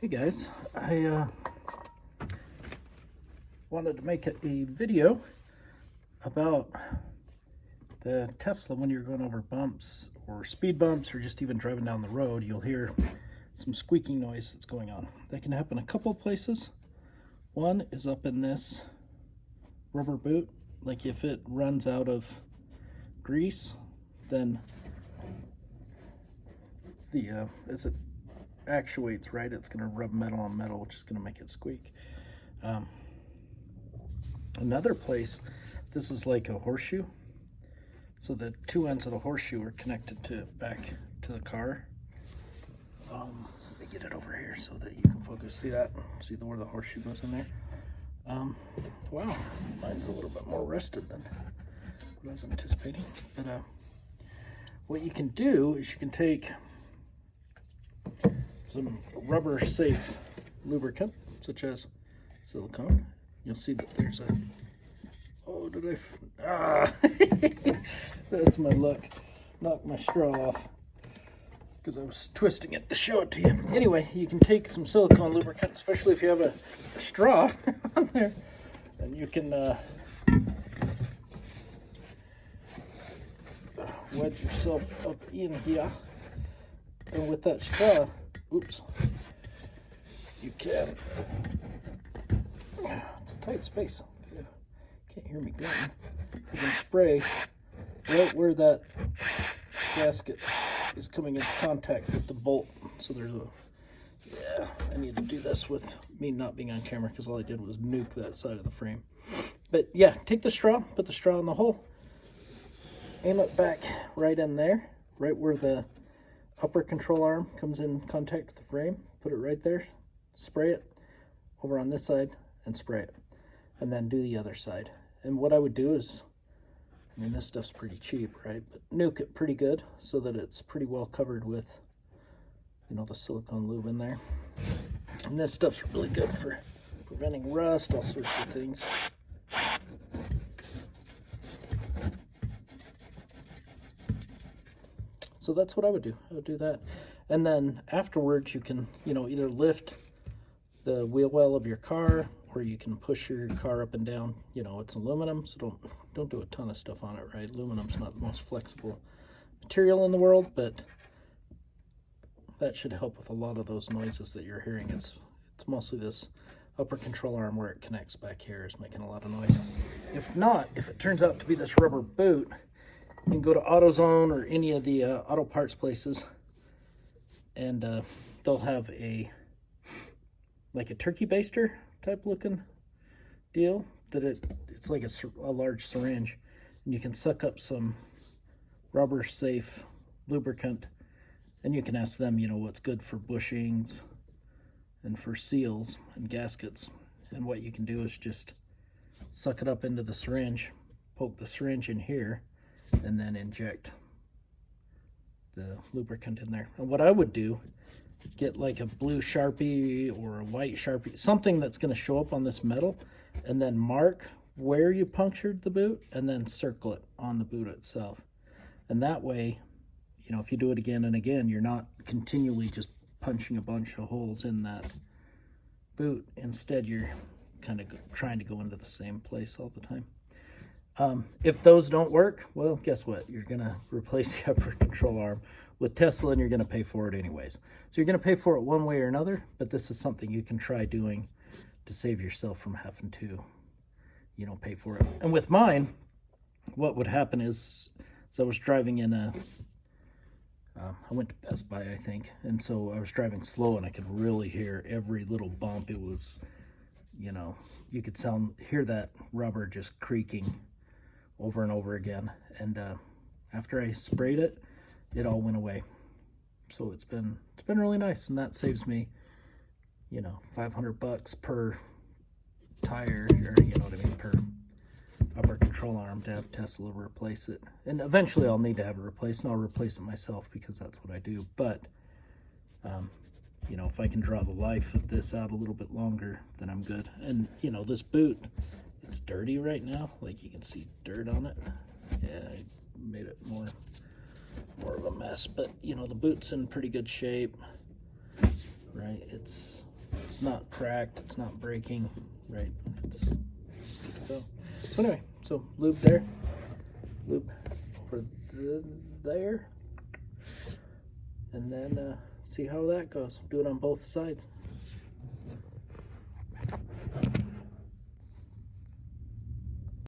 Hey guys, I wanted to make a video about the Tesla. When you're going over bumps or speed bumps or just even driving down the road, you'll hear some squeaking noise that's going on. That can happen a couple places. One is up in this rubber boot. Like if it runs out of grease, then as it actuates, right, it's going to rub metal on metal, which is going to make it squeak. Another place, this is like a horseshoe, so the two ends of the horseshoe are connected to back to the car. Let me get it over here so that you can focus. See that? See where the horseshoe goes in there? Wow, mine's a little bit more rusted than what I was anticipating. But what you can do is you can take some rubber safe lubricant, such as silicone. You'll see that there's a, oh, that's my luck. Knocked my straw off because I was twisting it to show it to you. Anyway, you can take some silicone lubricant, especially if you have a straw on there, and you can wedge yourself up in here, and with that straw, oops, you can, it's a tight space, you can't hear me going, you can spray right where that gasket is coming into contact with the bolt. So there's a, yeah, I need to do this with me not being on camera because all I did was nuke that side of the frame. But yeah, take the straw, put the straw in the hole, aim it back right in there, right where the upper control arm comes in contact with the frame. Put it right there, spray it over on this side and spray it, and then do the other side. And what I would do is, I mean, this stuff's pretty cheap, right? But nuke it pretty good so that it's pretty well covered with, you know, the silicone lube in there. And this stuff's really good for preventing rust, all sorts of things. So that's what I would do. I would do that. And then afterwards you can, you know, either lift the wheel well of your car, or you can push your car up and down. You know, it's aluminum, so don't do a ton of stuff on it, right? Aluminum's not the most flexible material in the world, but that should help with a lot of those noises that you're hearing. It's mostly this upper control arm where it connects back here is making a lot of noise. If not, if it turns out to be this rubber boot, you can go to AutoZone or any of the auto parts places, and they'll have like a turkey baster type looking deal that it's like a large syringe, and you can suck up some rubber safe lubricant, and you can ask them, you know, what's good for bushings and for seals and gaskets. And what you can do is just suck it up into the syringe, poke the syringe in here, and then inject the lubricant in there. And what I would do, get like a blue Sharpie or a white Sharpie, something that's going to show up on this metal, and then mark where you punctured the boot and then circle it on the boot itself. And that way, you know, if you do it again and again, you're not continually just punching a bunch of holes in that boot. Instead, you're kind of trying to go into the same place all the time. If those don't work, well, guess what? You're going to replace the upper control arm with Tesla, and you're going to pay for it anyways. So you're going to pay for it one way or another, but this is something you can try doing to save yourself from having to, you know, pay for it. And with mine, what would happen is, so I was driving in I went to Best Buy, I think, and so I was driving slow, and I could really hear every little bump. It was, you know, you could hear that rubber just creaking over and over again. And after I sprayed it, it all went away. So it's been really nice, and that saves me, you know, $500 per tire, or you know what I mean, per upper control arm, to have Tesla replace it. And eventually I'll need to have it replaced, and I'll replace it myself because that's what I do. But you know, if I can draw the life of this out a little bit longer, then I'm good. And you know, this boot, it's dirty right now, like you can see dirt on it. Yeah, I made it more of a mess, but you know, the boot's in pretty good shape, right? It's It's not cracked, it's not breaking, right? It's good to go. So anyway, so lube there, lube over there, and then see how that goes. Do it on both sides.